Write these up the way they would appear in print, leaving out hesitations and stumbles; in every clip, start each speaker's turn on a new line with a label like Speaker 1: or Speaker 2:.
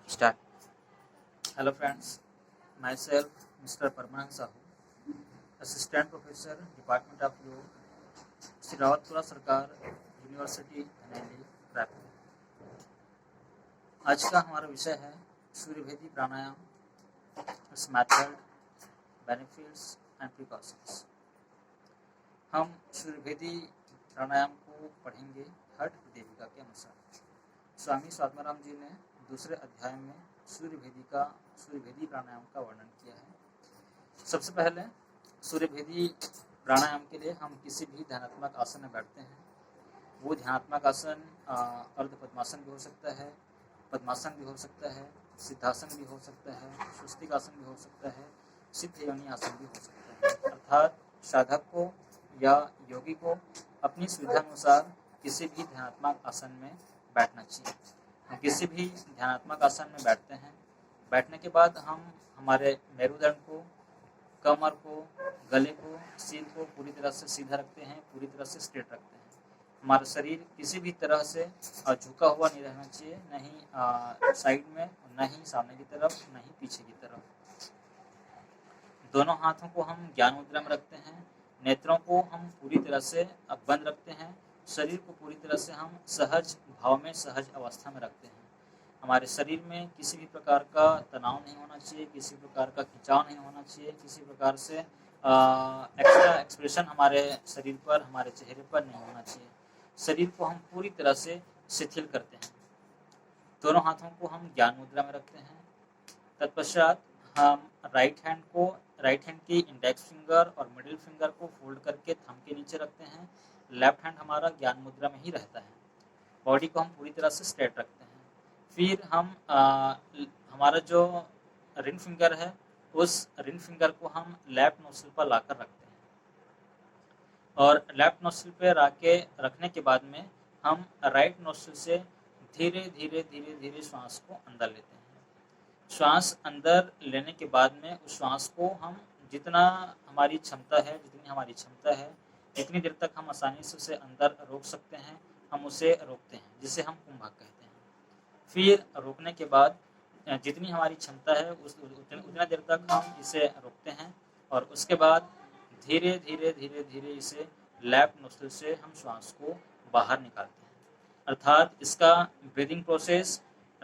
Speaker 1: Start. Hello friends, myself Mr. Parman Sahu, Assistant Professor, Department of Law, Sri Rawatpura Sarkar University, NID, Raipur. आज का हमारा विषय है सूर्यभेदी प्राणायाम, its method, benefits and precautions। हम सूर्यभेदी प्राणायाम को पढ़ेंगे हठ देविका के अनुसार। स्वामी स्वात्माराम जी ने दूसरे अध्याय में सूर्यभेदी प्राणायाम का वर्णन किया है। सबसे पहले सूर्यभेदी प्राणायाम के लिए हम किसी भी ध्यानात्मक आसन में बैठते हैं। वो ध्यानात्मक आसन अर्ध पद्मासन भी हो सकता है, पद्मासन भी हो सकता है, सिद्धासन भी हो सकता है, स्वस्तिकासन भी हो सकता है, सिद्ध योनि आसन भी हो सकता है। अर्थात साधक को या योगी को अपनी सुविधानुसार किसी भी ध्यानात्मक आसन में बैठना चाहिए। हम किसी भी ध्यानात्मक आसन में बैठते हैं। बैठने के बाद हम हमारे मेरुदंड को, कमर को, गले को, सिर को पूरी तरह से सीधा रखते हैं, पूरी तरह से स्ट्रेट रखते हैं। हमारा शरीर किसी भी तरह से झुका हुआ नहीं रहना चाहिए, न ही साइड में, न ही सामने की तरफ, न ही पीछे की तरफ। दोनों हाथों को हम ज्ञान मुद्रा में रखते हैं। नेत्रों को हम पूरी तरह से बंद रखते हैं। शरीर को पूरी तरह से हम सहज भाव में, सहज अवस्था में रखते हैं। हमारे शरीर में किसी भी प्रकार का तनाव नहीं होना चाहिए, किसी प्रकार का खिंचाव नहीं होना चाहिए, किसी प्रकार से एक्स्ट्रा एक्सप्रेशन हमारे शरीर पर, हमारे चेहरे पर नहीं होना चाहिए। शरीर को हम पूरी तरह से शिथिल करते हैं। दोनों हाथों को हम ज्ञान मुद्रा में रखते हैं। तत्पश्चात हम राइट हैंड की इंडेक्स फिंगर और मिडिल फिंगर को फोल्ड करके थंब के नीचे रखते हैं। लेफ्ट हैंड हमारा ज्ञान मुद्रा में ही रहता है। बॉडी को हम पूरी तरह से स्ट्रेट रखते हैं। फिर हम हमारा जो रिंग फिंगर है, उस रिंग फिंगर को हम लेफ्ट नोस्ट्रिल पर लाकर रखते हैं और लेफ्ट नोस्ट्रिल पर रखने के बाद में हम राइट नोस्ट्रिल से धीरे धीरे श्वास को अंदर लेते हैं। श्वास अंदर लेने के बाद में उस श्वास को हम जितनी हमारी क्षमता है, जितनी देर तक हम आसानी से उसे अंदर रोक सकते हैं, हम उसे रोकते हैं, जिसे हम कुंभक कहते हैं। फिर रोकने के बाद जितनी हमारी क्षमता है उतना देर तक हम इसे रोकते हैं और उसके बाद धीरे धीरे इसे लेफ्ट नोस्ट्रिल से हम श्वास को बाहर निकालते हैं। अर्थात इसका ब्रीदिंग प्रोसेस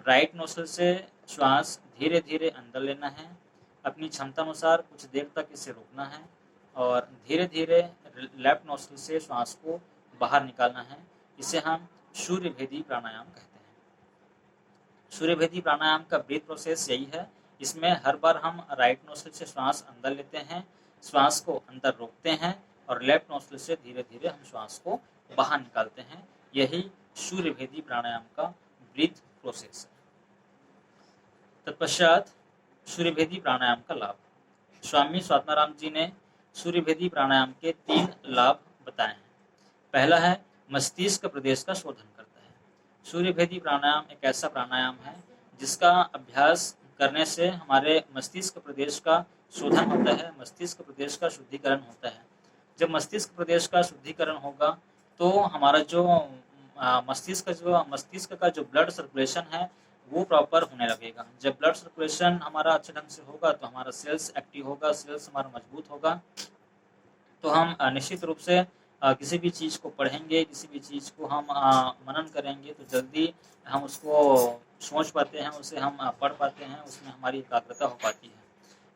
Speaker 1: राइट नोस्ट्रिल से श्वास धीरे धीरे अंदर लेना है, अपनी क्षमता अनुसार कुछ देर तक इसे रोकना है और धीरे धीरे लेफ्ट नोस्ट्रिल से श्वास को बाहर निकालना है। इसे हम सूर्यभेदी प्राणायाम कहते हैं। सूर्यभेदी प्राणायाम का ब्रीथ प्रोसेस यही है। इसमें हर बार हम राइट नोस्ट्रिल से श्वास अंदर लेते हैं, श्वास को अंदर रोकते हैं और लेफ्ट नोस्ट्रिल से धीरे धीरे हम श्वास को बाहर निकालते हैं। यही सूर्यभेदी प्राणायाम का ब्रीथ प्रोसेस है। तत्पश्चात सूर्यभेदी प्राणायाम का लाभ। स्वामी स्वात्माराम जी ने सूर्यभेदी प्राणायाम के 3 लाभ बताए हैं। पहला है मस्तिष्क प्रदेश का शोधन करता है। सूर्यभेदी प्राणायाम एक ऐसा प्राणायाम है जिसका अभ्यास करने से हमारे मस्तिष्क प्रदेश का शोधन होता है, मस्तिष्क प्रदेश का शुद्धिकरण होता है। जब मस्तिष्क प्रदेश का शुद्धिकरण होगा तो हमारा जो मस्तिष्क का जो ब्लड सर्कुलेशन है वो प्रॉपर होने लगेगा। जब ब्लड सर्कुलेशन हमारा अच्छे ढंग से होगा तो हमारा सेल्स एक्टिव होगा, सेल्स हमारा मजबूत होगा, तो हम निश्चित रूप से किसी भी चीज़ को पढ़ेंगे, किसी भी चीज़ को हम मनन करेंगे तो जल्दी हम उसको सोच पाते हैं, उसे हम पढ़ पाते हैं, उसमें हमारी एकाग्रता हो पाती है।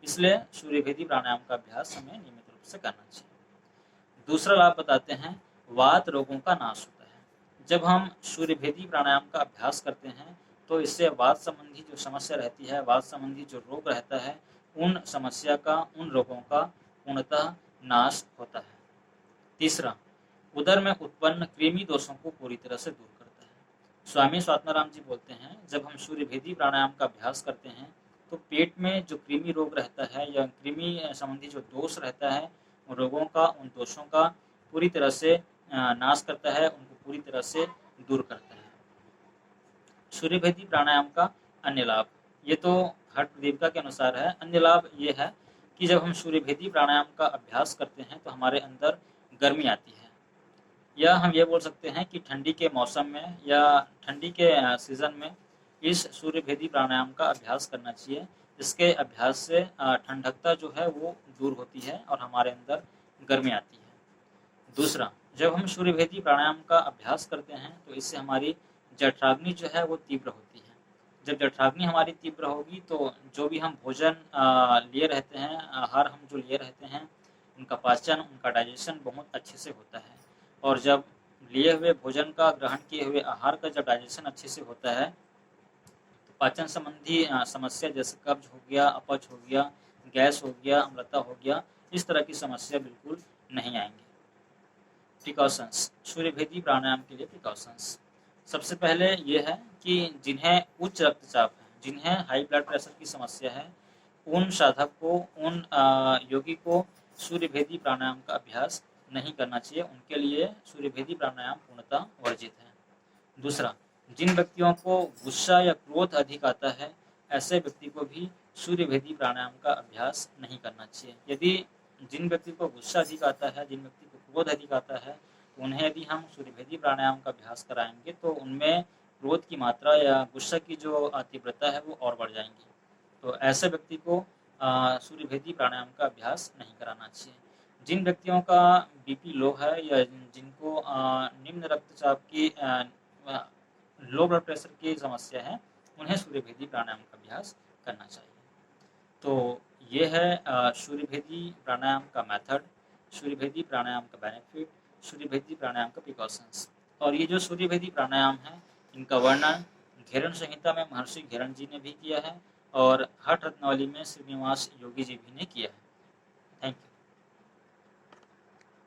Speaker 1: इसलिए सूर्यभेदी प्राणायाम का अभ्यास हमें नियमित रूप से करना चाहिए। दूसरा लाभ बताते हैं, वात रोगों का नाश होता है। जब हम सूर्यभेदी प्राणायाम का अभ्यास करते हैं तो इससे वात संबंधी जो समस्या रहती है, वात संबंधी जो रोग रहता है, उन समस्या का, उन रोगों का पूर्णतः नाश होता है। तीसरा, उदर में उत्पन्न कृमि दोषों को पूरी तरह से दूर करता है। स्वामी स्वात्माराम जी बोलते हैं, जब हम सूर्यभेदी प्राणायाम का अभ्यास करते हैं तो पेट में जो कृमि रोग रहता है या कृमि संबंधी जो दोष रहता है, उन रोगों का, उन दोषों का पूरी तरह से नाश करता है, उनको पूरी तरह से दूर करता है। सूर्यभेदी प्राणायाम का अन्य लाभ, ये तो हठ देविका के अनुसार है। अन्य लाभ ये है कि जब हम सूर्यभेदी प्राणायाम का अभ्यास करते हैं तो हमारे अंदर गर्मी आती है, या हम ये बोल सकते हैं कि ठंडी के मौसम में या ठंडी के सीज़न में इस सूर्यभेदी प्राणायाम का अभ्यास करना चाहिए। इसके अभ्यास से ठंडकता जो है वो दूर होती है और हमारे अंदर गर्मी आती है। दूसरा, जब हम सूर्यभेदी प्राणायाम का अभ्यास करते हैं तो इससे हमारी जठराग्नि जो है वो तीव्र होती है। जब जठराग्नि हमारी तीव्र होगी तो जो भी हम भोजन लिए रहते हैं, आहार हम जो लिए रहते हैं, उनका पाचन, उनका डाइजेशन बहुत अच्छे से होता है। और जब लिए हुए भोजन का, ग्रहण किए हुए आहार का जब डाइजेशन अच्छे से होता है तो पाचन संबंधी समस्या जैसे कब्ज हो गया, अपच हो गया, गैस हो गया, अम्लता हो गया, इस तरह की समस्या बिल्कुल नहीं आएंगी। प्रिकॉशंस, सूर्यभेदी प्राणायाम के लिए प्रिकॉशंस। सबसे पहले ये है कि जिन्हें उच्च रक्तचाप है, जिन्हें हाई ब्लड प्रेशर की समस्या है, उन साधक को, उन योगी को सूर्यभेदी प्राणायाम का अभ्यास नहीं करना चाहिए। उनके लिए सूर्यभेदी प्राणायाम पूर्णतः वर्जित है। दूसरा, जिन व्यक्तियों को गुस्सा या क्रोध अधिक आता है, ऐसे व्यक्ति को भी सूर्यभेदी प्राणायाम का अभ्यास नहीं करना चाहिए। यदि जिन व्यक्ति को गुस्सा अधिक आता है, जिन व्यक्ति को क्रोध अधिक आता है, उन्हें यदि हम सूर्यभेदी प्राणायाम का अभ्यास कराएंगे तो उनमें क्रोध की मात्रा या गुस्सा की जो तीव्रता है वो और बढ़ जाएंगी। तो ऐसे व्यक्ति को सूर्यभेदी प्राणायाम का अभ्यास नहीं कराना चाहिए। जिन व्यक्तियों का बीपी लो है या जिनको निम्न रक्तचाप की लो ब्लड प्रेशर की समस्या है, उन्हें सूर्यभेदी प्राणायाम का अभ्यास करना चाहिए। तो ये है सूर्यभेदी प्राणायाम का मेथड, सूर्यभेदी प्राणायाम का बेनिफिट, सूर्यभेदी प्राणायाम का प्रिकॉशंस। और ये जो सूर्यभेदी प्राणायाम है, इनका वर्णन घेरण संहिता में महर्षि घेरण जी ने भी किया है और हठ रत्नावली में श्रीनिवास योगी जी भी ने किया है। Thank you.